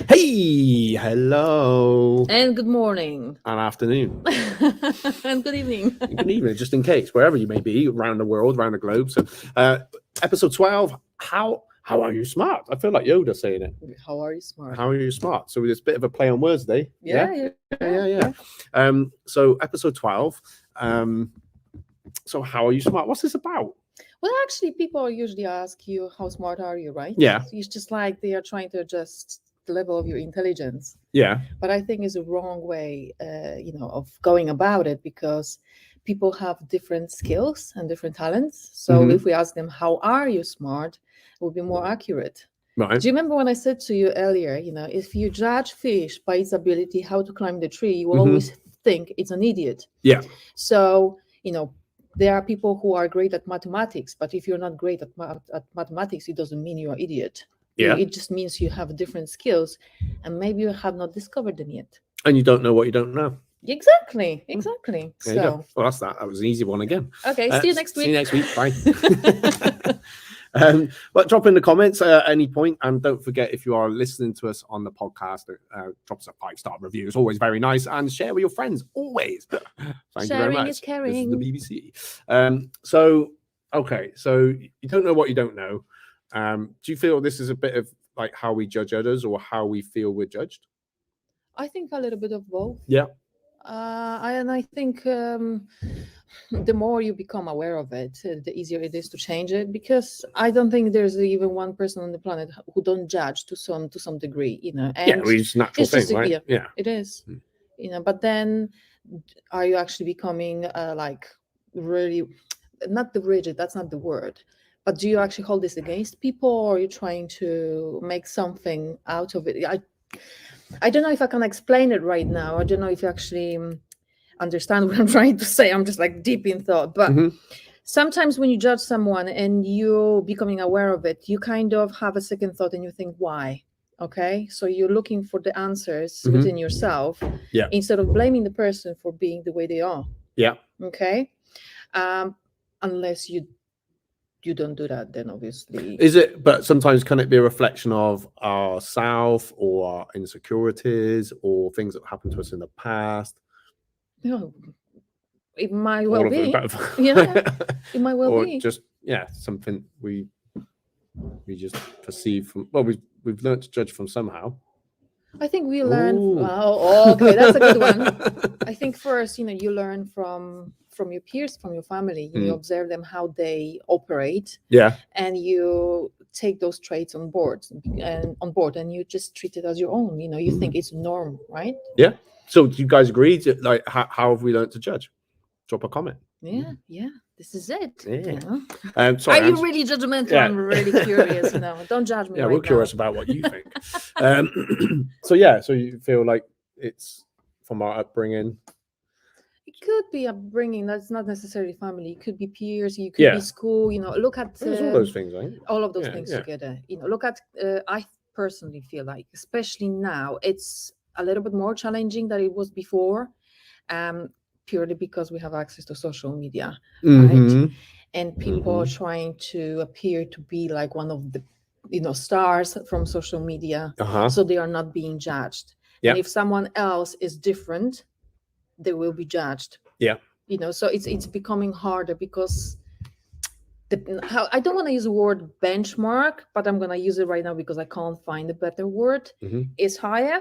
Hey, hello, And good morning. and afternoon, And good evening. and good evening, just in case, wherever you may be around the world, around the globe. So, episode 12. How are you smart? I feel like Yoda saying it. How are you smart? How are you smart? So there's a bit of a play on words today. Yeah. So episode 12. So how are you smart? What's this about? Well, actually, people usually ask you, how smart are you, right? Yeah, It's just like they are trying to adjust the level of your intelligence. yeah. But I think it's a wrong way, of going about it because people have different skills and different talents. So Mhm. if we ask them, how are you smart, it would be more accurate. Right. Do you remember when I said to you earlier, if you judge fish by its ability how to climb the tree, you will Mhm. always think it's an idiot. Yeah. So, there are people who are great at mathematics, but if you're not great at mathematics, it doesn't mean you're an idiot. Yeah. It just means you have different skills and maybe you have not discovered them yet. And you don't know what you don't know. Exactly. There you go. So, Well, that's that. That was an easy one again. okay, see you next week. See you next week. Bye. But drop in the comments at any point, and don't forget, if you are listening to us on the podcast, drop us a 5-star review. It's always very nice, and share with your friends. Always. Thank you very Sharing much. is caring. This is the BBC. So you don't know what you don't know. Do you feel this is a bit of like how we judge others, or how we feel we're judged? I think a little bit of both. Yeah. I think the more you become aware of it, the easier it is to change it. Because I don't think there's even one person on the planet who don't judge to some degree, And Yeah, it's a natural it's just thing, right? Yeah. it is, Mm. But then, are you actually becoming like really not the rigid? That's not the word. But do you actually hold this against people, or are you trying to make something out of it? I don't know if I can explain it right now. I don't know if you actually understand what I'm trying to say. I'm just like deep in thought. But Mhm. sometimes when you judge someone and you're becoming aware of it, you kind of have a second thought and you think, why? Okay. So you're looking for the answers Mhm. within yourself Yeah. instead of blaming the person for being the way they are. Yeah. Okay. Unless you don't do that, then obviously. Is it? But sometimes can it be a reflection of our self, or our insecurities, or things that happened to us in the past? No, it might All well of the be. above. Yeah, it might well Or be. just something we just perceive from. Well, we've learned to judge from somehow. I think we learn. Ooh. Oh, okay, that's a good one. I think first, you learn from your peers, from your family. You Mm. observe them how they operate, Yeah. and you take those traits on board and you just treat it as your own. You think it's norm, right? Yeah. So do you guys agree? Like, how have we learned to judge? Drop a comment. Yeah. This is it. Yeah. Sorry, Are you really judgmental? Yeah. I'm really curious. Don't judge me. Yeah, right we're curious now. about what you think. So you feel like it's from our upbringing. It could be upbringing. That's not necessarily family. It could be peers. You could Yeah. be school. Look at There's all those things, right? all of those Yeah, things yeah. together. Look at. I personally feel like, especially now, it's a little bit more challenging than it was before, purely because we have access to social media, right? And people are trying to appear to be like one of the, stars from social media, so they are not being judged. Yeah. And if someone else is different, they will be judged. Yeah. So it's becoming harder because I don't want to use the word benchmark, but I'm going to use it right now because I can't find a better word. Is higher,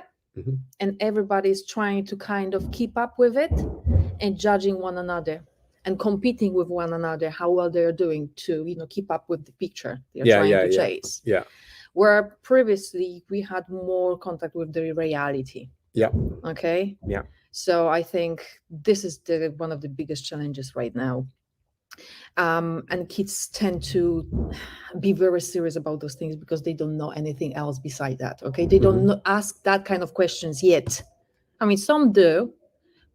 and everybody's trying to kind of keep up with it and judging one another and competing with one another how well they're doing to keep up with the picture they're trying to chase. Yeah. Where previously we had more contact with the reality. Yeah. Okay. Yeah. So I think this is one of the biggest challenges right now. And kids tend to be very serious about those things because they don't know anything else beside that. Okay, they don't ask that kind of questions yet. I mean, some do,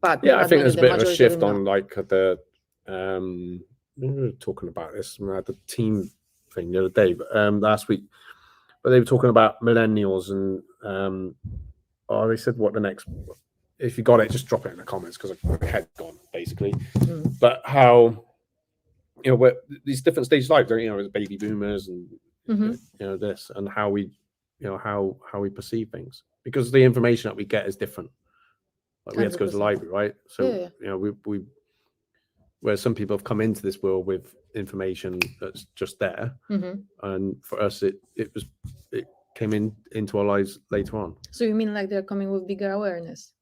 but Yeah, I think there's a bit of a majority shift them on like the we were talking about this. We had the team thing the other day, but last week. But they were talking about millennials and they said what the next. If you got it, just drop it in the comments because my head's gone basically. But how these different stages of life, as baby boomers and this, and how we how we perceive things, because the information that we get is different. Like we had to go to the 100%. library, right? So Yeah. we where some people have come into this world with information that's just there, and for us it came into our lives later on. So you mean like they're coming with bigger awareness?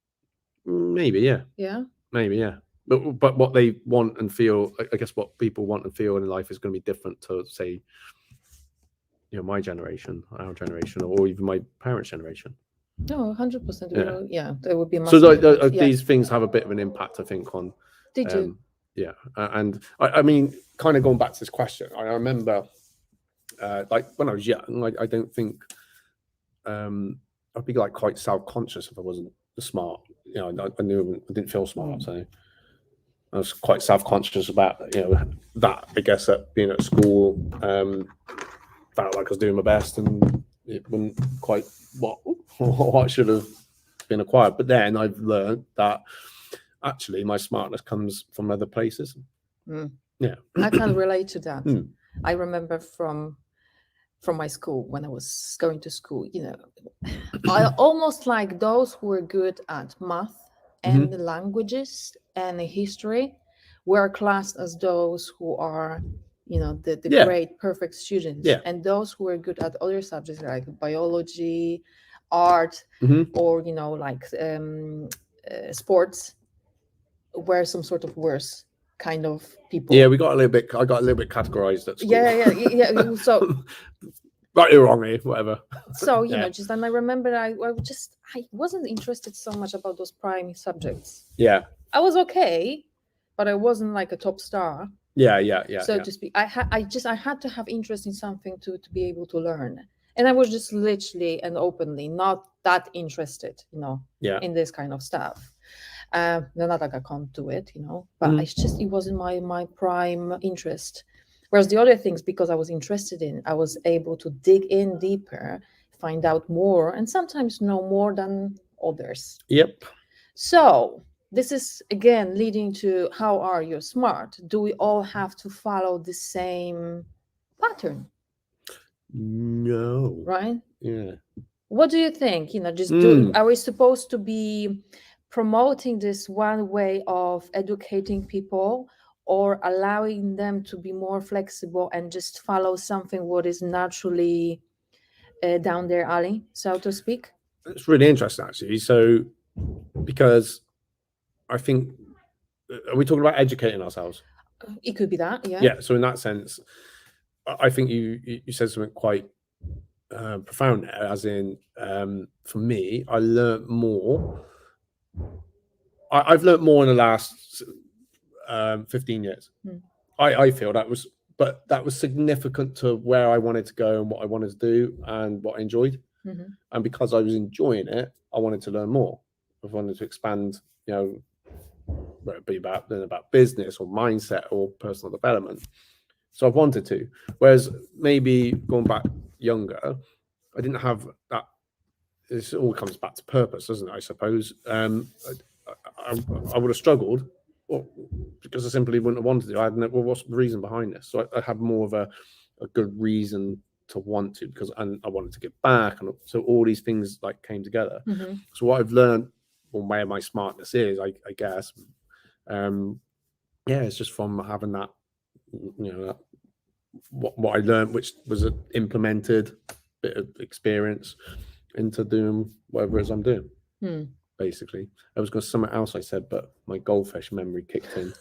Maybe, yeah. Maybe, yeah. But what they want and feel, I guess what people want and feel in life is going to be different to, say, my generation, our generation, or even my parents' generation. No, 100%. Yeah, there would be. So these things have a bit of an impact, I think, on. Did you? Yeah, and I mean, kind of going back to this question, I remember, like when I was young, I don't think I'd be like quite self-conscious if I wasn't smart. I knew I didn't feel smart, so I was quite self-conscious about that. I guess that being at school, felt like I was doing my best, and it wasn't quite what should have been acquired. But then I've learned that actually my smartness comes from other places. Yeah, I can relate to that. I remember from my school, when I was going to school, I almost like those who were good at math and languages and history were classed as those who are the great perfect students, and those who were good at other subjects like biology, art, or like sports were some sort of worse kind of people. Yeah, I got a little bit categorized at school. Yeah. So right or wrong, whatever. So just, and I remember I wasn't interested so much about those prime subjects. Yeah, I was okay, but I wasn't like a top star. Yeah. So to speak, I had to have interest in something to be able to learn, and I was just literally and openly not that interested, in this kind of stuff. Not like I can't do it, but it wasn't my prime interest. Whereas the other things, because I was interested in, I was able to dig in deeper, find out more, and sometimes know more than others. Yep. So this is again leading to, how are you smart? Do we all have to follow the same pattern? No. Right? Yeah. What do you think? Are we supposed to be promoting this one way of educating people, or allowing them to be more flexible and just follow something what is naturally down their alley, so to speak? It's really interesting, actually. So, because I think, are we talking about educating ourselves? It could be that, yeah. Yeah. So in that sense, I think you said something quite profound there, as in, for me, I learned more. I've learned more in the last 15 years. I feel that was significant to where I wanted to go and what I wanted to do and what I enjoyed. And because I was enjoying it, I wanted to learn more. I wanted to expand, whether it be about business or mindset or personal development. So I wanted to. Whereas maybe going back younger, I didn't have that. This all comes back to purpose, doesn't it? I suppose. I would have struggled, because I simply wouldn't have wanted to. I hadn't. Well, what's the reason behind this? So I have more of a good reason to want to, because I wanted to give back, and so all these things like came together. So what I've learned, or where my smartness is, I guess, it's just from having that, that what I learned, which was an implemented bit of experience into doing whatever it is I'm doing. Basically, I was going to something else I said, but my goldfish memory kicked in.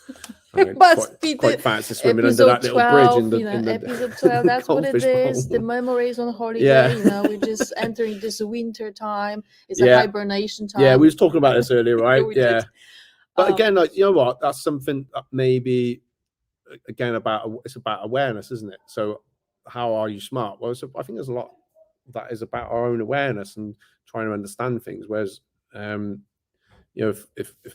Quite fancy swimming under that little 12, bridge in the episode 12. That's what it is. The memories on holiday. We're just entering this winter time. It's a hibernation time. Yeah, we was talking about this earlier, right? Yeah. But again, like, you know what? That's something that maybe, again, it's about awareness, isn't it? So, how are you smart? Well, I think there's a lot that is about our own awareness and trying to understand things. Whereas, if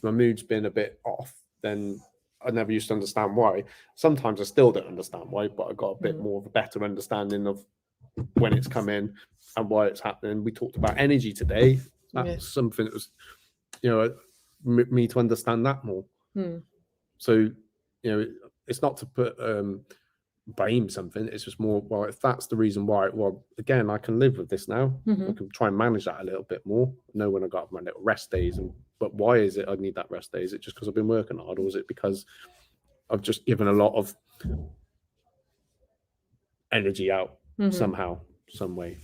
my mood's been a bit off, then I never used to understand why. Sometimes I still don't understand why, but I got a bit more of a better understanding of when it's come in and why it's happening. We talked about energy today. That's something that was, me to understand that more. So, it's not to put blame something. It's just more, well, if that's the reason why, well, again, I can live with this now. I can try and manage that a little bit more. Know when I got my little rest days, but why is it I need that rest day? Is it just because I've been working hard, or is it because I've just given a lot of energy out somehow, some way?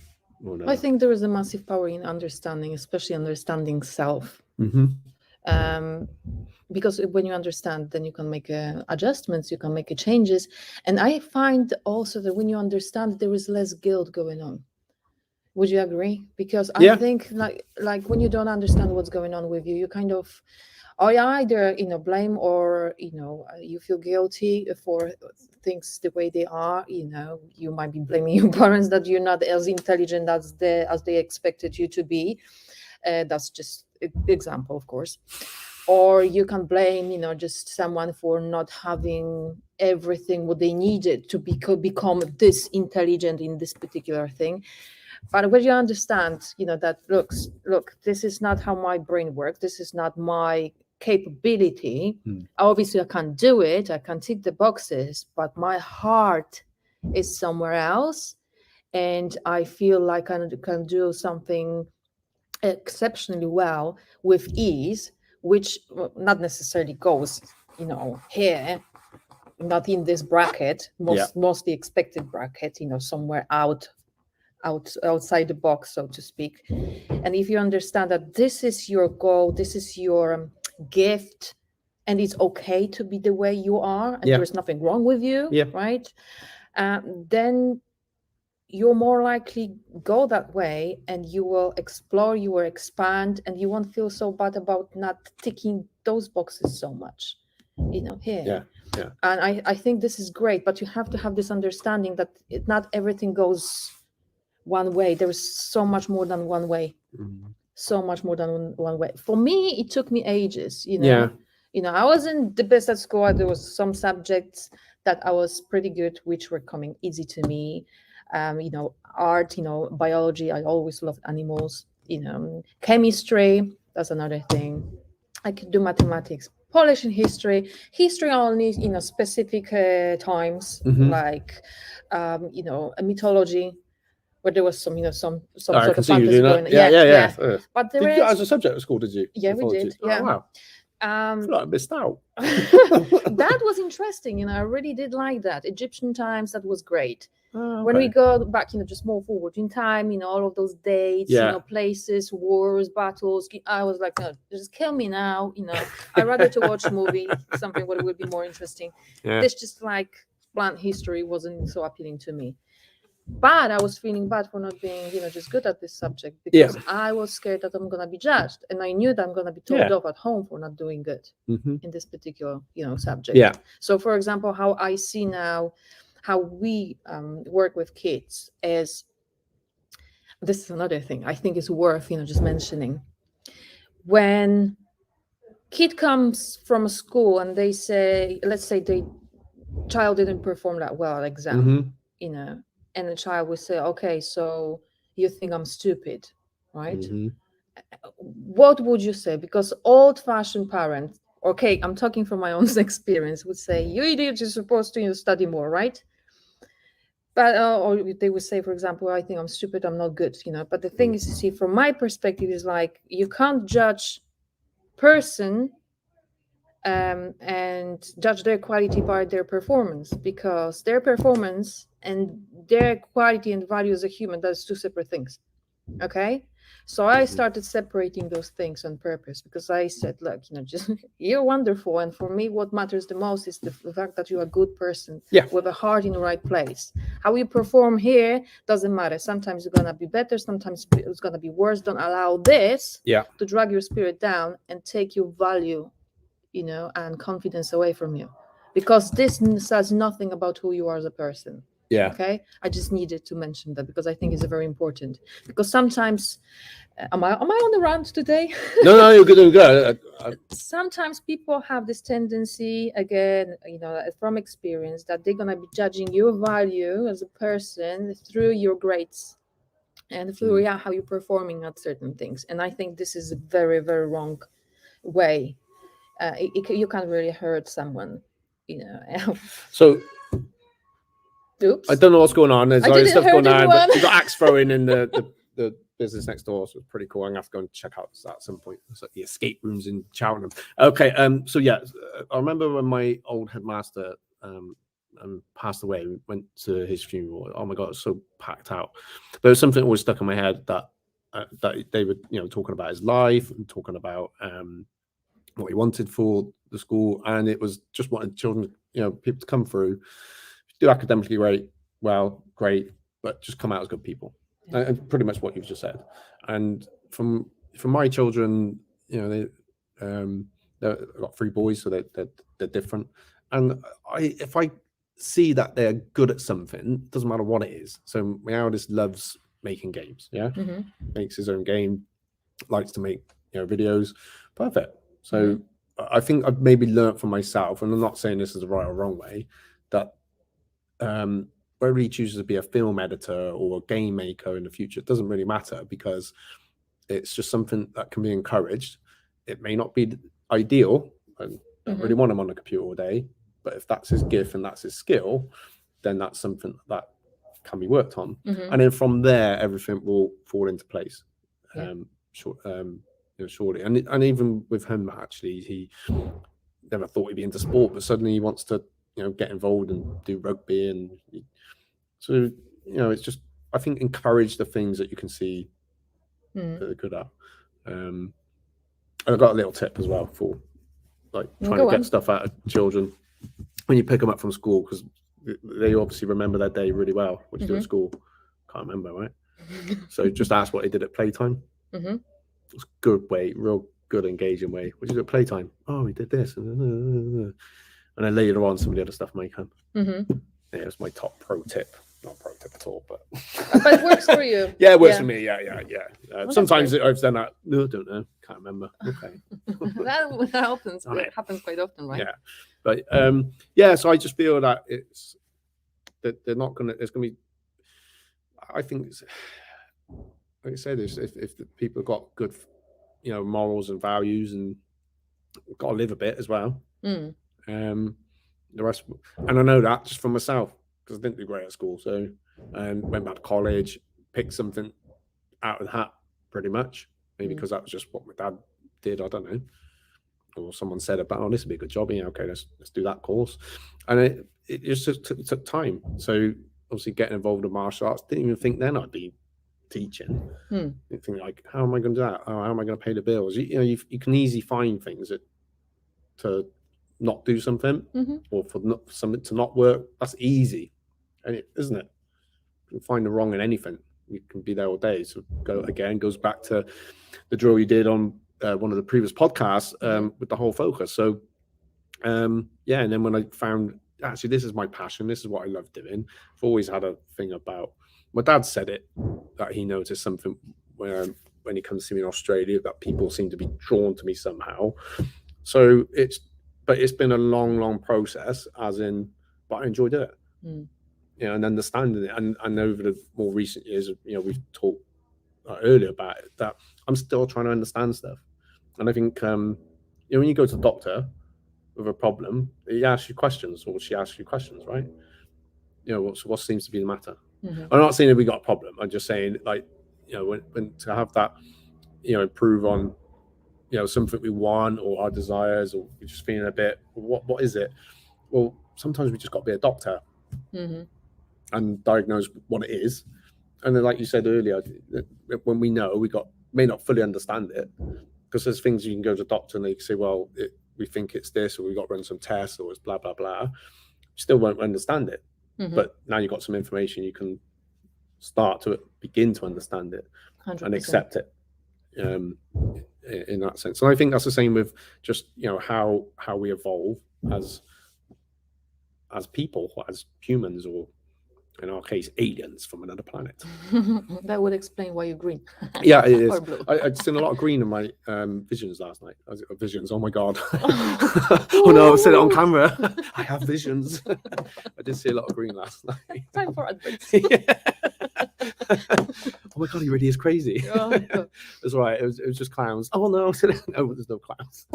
I think there is a massive power in understanding, especially understanding self. Because when you understand, then you can make adjustments, you can make changes. And I find also that when you understand, there is less guilt going on. Would you agree? Because I think like when you don't understand what's going on with you, you kind of, or you either blame, or you feel guilty for things the way they are. You might be blaming your parents that you're not as intelligent as they expected you to be. That's just an example, of course. Or you can blame just someone for not having everything what they needed to become this intelligent in this particular thing. But when you understand that look, this is not how my brain works, this is not my capability. Obviously I can't do it, I can tick the boxes, but my heart is somewhere else, and I feel like I can do something exceptionally well with ease, which not necessarily goes here, not in this bracket, mostly expected bracket, somewhere outside the box, so to speak. And if you understand that this is your goal, this is your gift, and it's okay to be the way you are, and there's nothing wrong with you, right? Then you're more likely go that way, and you will explore, you will expand, and you won't feel so bad about not ticking those boxes so much, here. And I think this is great, but you have to have this understanding that not everything goes one way. There is so much more than one way. So much more than one way. For me, it took me ages. I wasn't the best at school. There was some subjects that I was pretty good, which were coming easy to me. Art, biology. I always loved animals. Chemistry. That's another thing. I could do mathematics. Polish and history only, specific times, like, mythology, where there was some sort of fantasy going on. Yeah. But there did you as a subject at school, did you? Yeah, we did. Oh, wow. I feel like I missed out. That was interesting. I really did like that. Egyptian times, that was great. Okay. When we go back, just more forward in time, all of those dates, places, wars, battles, I was like, no, just kill me now. I'd rather to watch a movie, something what would be more interesting. This just like blunt history wasn't so appealing to me. But I was feeling bad for not being, just good at this subject, because I was scared that I'm gonna be judged, and I knew that I'm gonna be told off at home for not doing good in this particular, subject. So, for example, how I see now, how we work with kids is, this is another thing I think is worth, just mentioning. When kid comes from a school and they say, let's say the child didn't perform that well at exam, and the child will say, okay, so you think I'm stupid, right? What would you say? Because old-fashioned parents, okay, I'm talking from my own experience, would say, you idiot, you're supposed to study more, right? But or they would say, for example, I think I'm stupid, I'm not good, But the thing is, you see, from my perspective, is like, you can't judge person and judge their quality by their performance, because their performance and their quality and value as a human, that's two separate things. Okay, so I started separating those things on purpose, because I said, look, just you're wonderful, and for me what matters the most is the fact that you're a good person with a heart in the right place. How you perform here doesn't matter. Sometimes you're gonna be better, sometimes it's gonna be worse. Don't allow this to drag your spirit down and take your value and confidence away from you, because this says nothing about who you are as a person. Okay, I just needed to mention that, because I think it's very important. Because sometimes, am I on the rant today? No, you're good. Sometimes people have this tendency, again, from experience, that they're gonna be judging your value as a person through your grades and through how you're performing at certain things. And I think this is a very, very wrong way. You can't really hurt someone, So Oops. I don't know what's going on. There's I loads of didn't stuff going hurt on. But anyone. we've got axe throwing in the business next door, so it's pretty cool. I'm gonna have to go and check out that at some point. It's like the escape rooms in Cheltenham. Okay, so yeah, I remember when my old headmaster passed away. We went to his funeral. Oh my god, it was so packed out. There was something always stuck in my head that they were, talking about his life and talking about what he wanted for the school, and it was just wanting children, people to come through, do academically great, but just come out as good people. Yeah. And pretty much what you've just said. And from my children, they've got 3 boys, so they're different. And if I see that they're good at something, doesn't matter what it is. So my eldest loves making games. Yeah, makes his own game, likes to make videos. Perfect. So I think I've maybe learned from myself, and I'm not saying this is the right or wrong way, that whether he chooses to be a film editor or a game maker in the future, it doesn't really matter, because it's just something that can be encouraged. It may not be ideal. I don't really want him on the computer all day, but if that's his gift and that's his skill, then that's something that can be worked on. And then from there, everything will fall into place. Surely. And even with him, actually, he never thought he'd be into sport, but suddenly he wants to, get involved and do rugby. And so, it's just, I think, encourage the things that you can see that they're good at. And I've got a little tip as well for trying to get stuff out of children when you pick them up from school, because they obviously remember their day really well. What you do at school, can't remember, right? So just ask what they did at playtime. It's a good way, real good engaging way. What did you do at playtime? Oh, we did this, and then later on, some of the other stuff may come. Yeah, it's my top pro tip. Not pro tip at all, but it works for you. Yeah, it works for me. Yeah. Sometimes great. I've done that. No, I don't know. Can't remember. Okay. that happens. Right. It happens quite often, right? Yeah, but so I just feel that they're not gonna. There's gonna be. I think, like I said, if the people have got good, morals and values, and got to live a bit as well. The rest, and I know that just from myself, because I didn't do great at school. So went back to college, picked something out of the hat, pretty much. Maybe because that was just what my dad did. I don't know. Or someone said about, oh, this would be a good job. Yeah, okay, let's do that course. And it just took time. So obviously getting involved in martial arts, didn't even think then I'd be teaching. Didn't think how am I going to do that? Oh, how am I going to pay the bills? You can easily find things to not do something, or for something to not work. That's easy, and isn't it? You can find the wrong in anything. You can be there all day. So goes back to the drill you did on one of the previous podcasts with the whole focus. So and then when I found actually this is my passion, this is what I love doing. I've always had a thing about, my dad said it, that he noticed something when he comes to see me in Australia, that people seem to be drawn to me somehow. So it's been a long process, but I enjoyed it. And understanding it, and over the more recent years, we've talked earlier about it, that I'm still trying to understand stuff. And I think when you go to the doctor with a problem, he asks you questions, or she asks you questions, right? What seems to be the matter. I'm not saying that we got a problem. I'm just saying, when to have that, improve on, something we want, or our desires, or we're just feeling a bit, what is it? Well, sometimes we just got to be a doctor and diagnose what it is. And then, like you said earlier, when we know, may not fully understand it, because there's things you can go to the doctor and they can say, well, we think it's this, or we've got to run some tests, or it's blah, blah, blah. You still won't understand it. But now you've got some information, you can start to begin to understand it 100%. and accept it in that sense. And I think that's the same with just, how we evolve as people, as humans, or in our case, aliens from another planet. That would explain why you're green. Yeah, it is. Or blue. I'd seen a lot of green in my visions last night. Visions, oh my God. Oh no, I've said it on camera. I have visions. I did see a lot of green last night. Time for advice. Oh my God, he really is crazy. That's right, it was just clowns. Oh no, no, there's no clowns.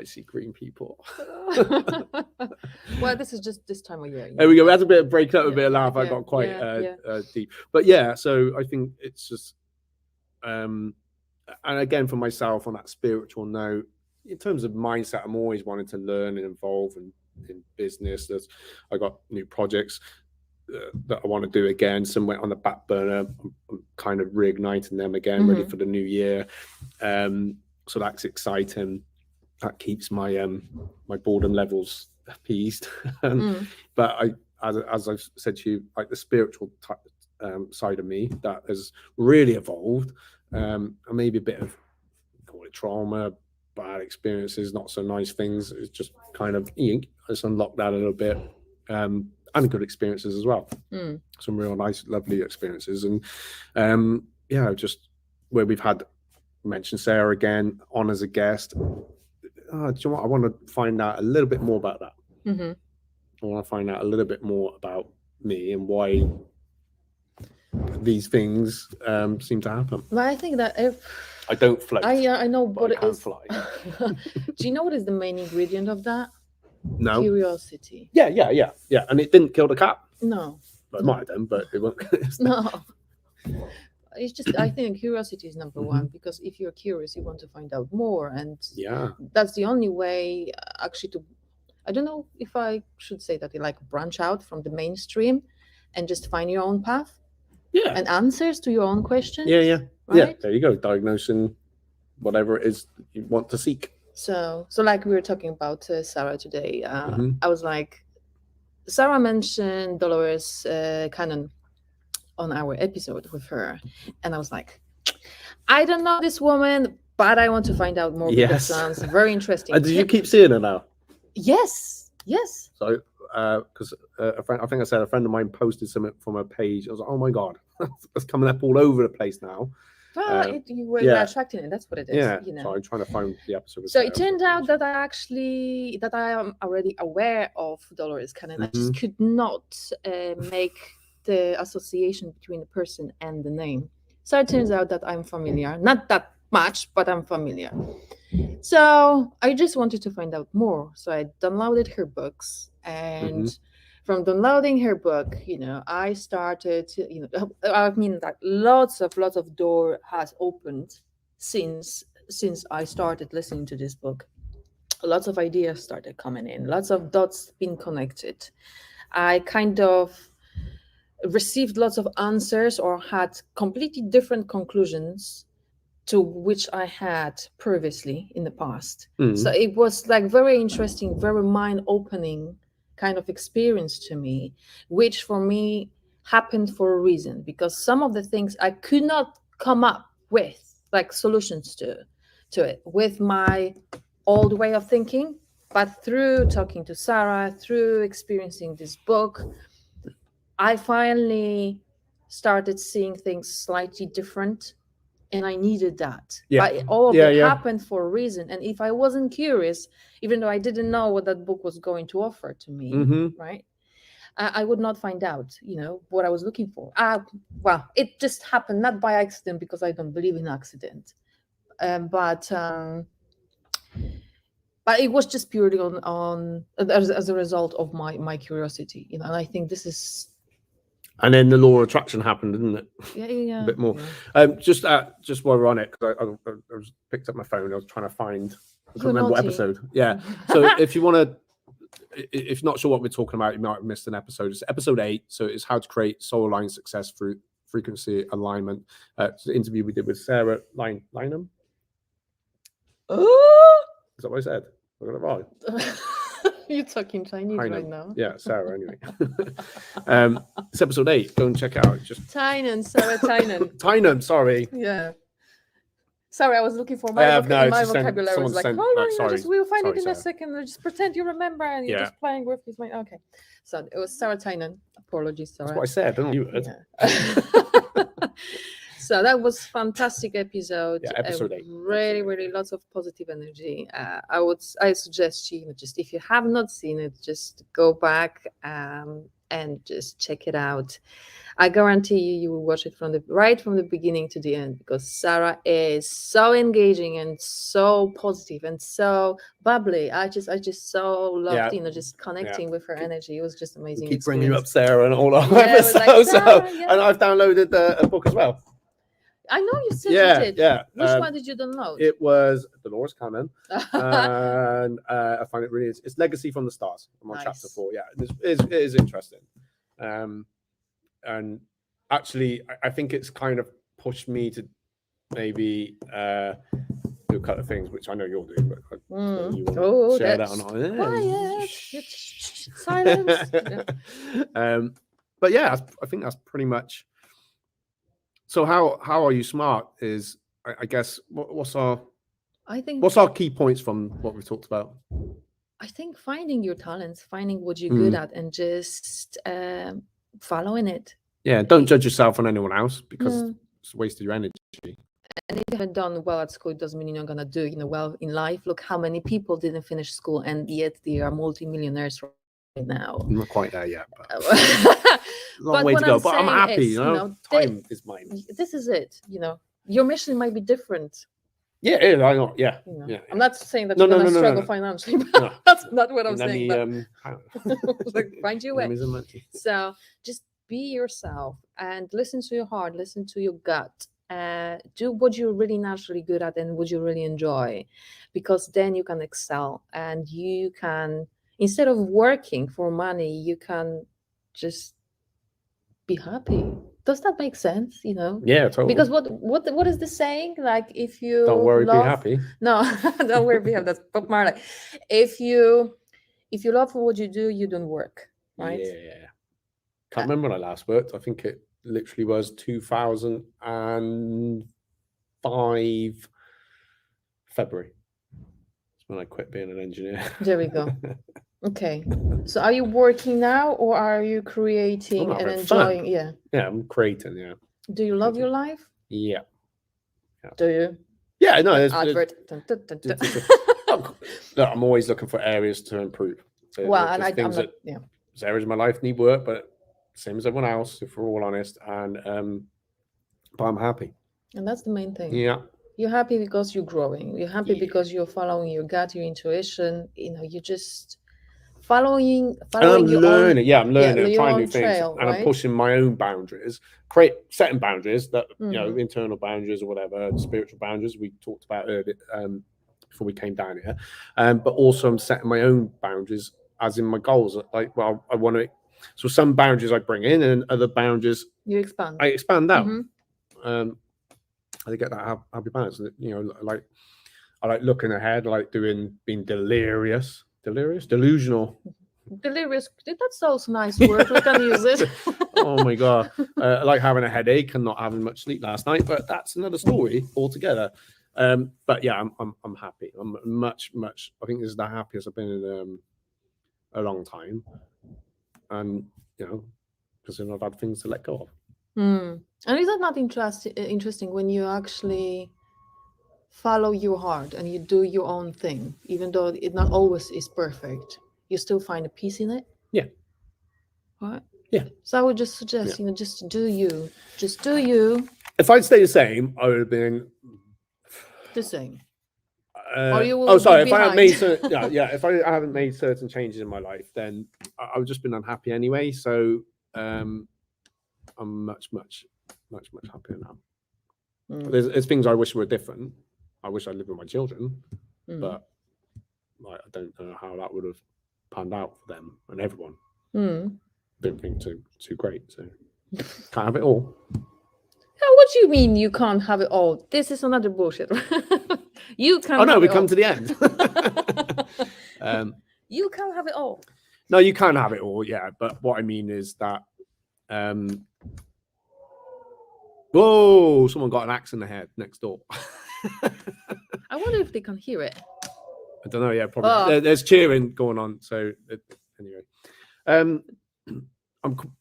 I see green people. Well, this is just this time of year. There we go. We had a bit of break up, a bit of laugh. I Yeah, got quite yeah. deep, but yeah. So I think it's just, and again for myself on that spiritual note, in terms of mindset, I'm always wanting to learn and evolve in business. I got new projects that I want to do again. Some went on the back burner. I'm kind of reigniting them again, ready for the new year. So that's exciting. That keeps my my boredom levels appeased. But as I've said to you, like the spiritual side of me that has really evolved, and maybe a bit of, call it trauma, bad experiences, not so nice things. It's just kind of it's unlocked that a little bit, and good experiences as well. Some real nice, lovely experiences, and yeah, just where we've had mentioned Sarah again on as a guest. Do you know what? I want to find out a little bit more about that. I want to find out a little bit more about me and why these things seem to happen. But I think that if I don't float, I know what I it can is. fly. Do you know what is the main ingredient of that? No. Curiosity. Yeah. And it didn't kill the cat. No. Well, it might have done, but it won't. No. It's just, I think curiosity is number one, because if you're curious, you want to find out more. And that's the only way actually to, I don't know if I should say that, you like branch out from the mainstream and just find your own path. Yeah. And answers to your own questions. Yeah. Right? Yeah. There you go. Diagnosing whatever it is you want to seek. So like we were talking about Sarah today, I was like, Sarah mentioned Dolores Cannon on our episode with her, and I was like, I don't know this woman, but I want to find out more. Because it sounds very interesting. Did you keep seeing her now? Yes. So because a friend, I think I said a friend of mine posted something from her page. I was like, oh my god, it's coming up all over the place now. Well, you were attracting it. That's what it is. Yeah. You know? So I'm trying to find the episode. So it turned out that I am already aware of Dolores Cannon. I just could not make the association between the person and the name. So it turns out that I'm familiar. Not that much, but I'm familiar. So I just wanted to find out more. So I downloaded her books, and from downloading her book, I started, I mean, like lots of door has opened since I started listening to this book. Lots of ideas started coming in, lots of dots been connected. I kind of received lots of answers or had completely different conclusions to which I had previously in the past. So it was like very interesting, very mind-opening kind of experience to me, which for me happened for a reason, because some of the things I could not come up with like solutions to it with my old way of thinking, but through talking to Sarah, through experiencing this book, I finally started seeing things slightly different, and I needed that. But all of it happened for a reason. And if I wasn't curious, even though I didn't know what that book was going to offer to me, right, I would not find out, what I was looking for. Well, it just happened, not by accident, because I don't believe in accident. But it was just purely on as a result of my curiosity, and I think this is. And then the law of attraction happened, didn't it? Yeah. A bit more. Yeah. Just while we're on it, because I picked up my phone, I was trying to find. I can't remember what episode. Yeah. So if you want to, if you're not sure what we're talking about, you might have missed an episode. It's episode 8. So it's how to create soul aligned success through frequency alignment. It's the interview we did with Sarah Lynham. Oh, is that what I said? I got it right. You're talking Chinese right now. Yeah, Sarah, anyway. It's episode 8. Go and check it out. Sarah Tynan. Tynan, sorry. Yeah. Sorry, I was looking for my vocabulary. I was like, hold on, we'll find it in a second. Just pretend you remember, and you're just playing with his mind. Okay. So it was Sarah Tynan. Apologies, Sarah. That's what I said, don't you? Yeah. So that was fantastic episode. Yeah, episode 8. Really lots of positive energy. I suggest you, just if you have not seen it, just go back and and just check it out. I guarantee you will watch it from the beginning to the end, because Sarah is so engaging and so positive and so bubbly. I just so loved, just connecting with her energy. It was just amazing. Keep bringing you up Sarah and all our episodes. Like, Sarah, and I've downloaded a book as well. I know you said you did. Yeah. Which one did you download? It was Dolores Cannon, and I find it really it's Legacy from the Stars. I'm on chapter 4. Yeah, it is interesting. And actually, I think it's kind of pushed me to maybe do a couple of things, which I know you're doing, but you want to share that on. Silence. But yeah, I think that's pretty much. So how are you smart? Is I guess what's our key points from what we've talked about? I think finding your talents, finding what you're good at, and just following it. Yeah, don't judge yourself on anyone else, because it's a waste of your energy. And if you haven't done well at school, it doesn't mean you're not gonna do well in life. Look how many people didn't finish school and yet they are multimillionaires right now. I'm not quite there yet, but long way to go. But I'm happy. Time is mine. This is it. Your mission might be different. Yeah, I know. Yeah, I'm not saying that you're gonna struggle financially, but that's not what I'm saying. Find your way. So just be yourself and listen to your heart, listen to your gut. Do what you're really naturally good at and what you really enjoy, because then you can excel, and you can, instead of working for money, you can just be happy. Does that make sense? Yeah, totally. Because what is the saying? Like, if you don't worry, be happy. No, don't worry, be happy. That's Bob Marley. If you love what you do, you don't work, right? Yeah. Can't remember when I last worked. I think it literally was 2005 February. That's when I quit being an engineer. There we go. Okay, so are you working now, or are you creating and enjoying? Yeah, I'm creating. Yeah. Do you love your life? Yeah. Do you? Yeah, no. Advert. I'm always looking for areas to improve. So and I'm not. There's areas of my life need work, but same as everyone else, if we're all honest. And but I'm happy. And that's the main thing. Yeah. You're happy because you're growing. You're happy because you're following your gut, your intuition. You're just following I'm your learning. I'm learning and trying new things, trail, and right? I'm pushing my own boundaries, setting boundaries that internal boundaries or whatever, spiritual boundaries we talked about earlier before we came down here. But also I'm setting my own boundaries, as in my goals. Like, well, I want to. So some boundaries I bring in, and other boundaries you expand. I expand out. I get that happy balance. Like I like looking ahead, I like being delusional. Delirious. That's also a nice word. We can use it. Oh my god! I like having a headache and not having much sleep last night, but that's another story altogether. But yeah, I'm happy. I'm much. I think this is the happiest I've been in a long time, and because I've had things to let go of. And is that not interesting when you actually follow your heart and you do your own thing, even though it not always is perfect? You still find a peace in it. Yeah. Right. Yeah. So I would just suggest, just do you. Just do you. If I'd stayed the same, I would have been the same. Or you will sorry. If I haven't made if I haven't made certain changes in my life, then I would just been unhappy anyway. So I'm much happier now. There's things I wish were different. I wish I lived with my children, but I don't know how that would have panned out for them and everyone. Didn't think too great, so can't have it all. What do you mean you can't have it all? This is another bullshit. You can't. Oh no, we come to the end. You can't have it all. No, you can't have it all. Yeah, but what I mean is that. Whoa! Someone got an axe in the head next door. I wonder if they can hear it. I don't know. Yeah, probably. There's cheering going on. So anyway, I'm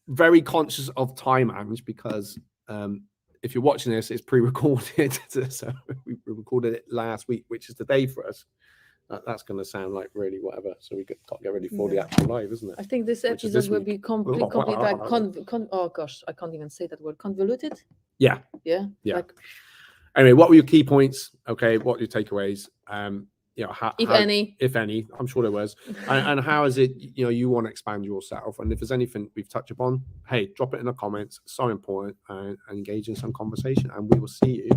very conscious of time, Ange, because if you're watching this, it's pre-recorded. So we recorded it last week, which is the day for us. That's going to sound like really whatever. So we got to get ready for the actual live, isn't it? I think this Which is episode this will week. be complete like oh gosh, I can't even say that word. Convoluted. Yeah. Yeah. Yeah. Like, anyway, what were your key points? Okay, what were your takeaways? You know, if any, I'm sure there was, and how is it? You know, you want to expand yourself, and if there's anything we've touched upon, hey, drop it in the comments. So important, and engage in some conversation, and we will see you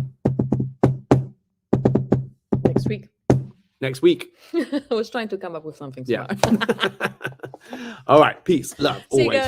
next week. Next week. I was trying to come up with something smart. Yeah. All right. Peace. Love. See you Always. guys.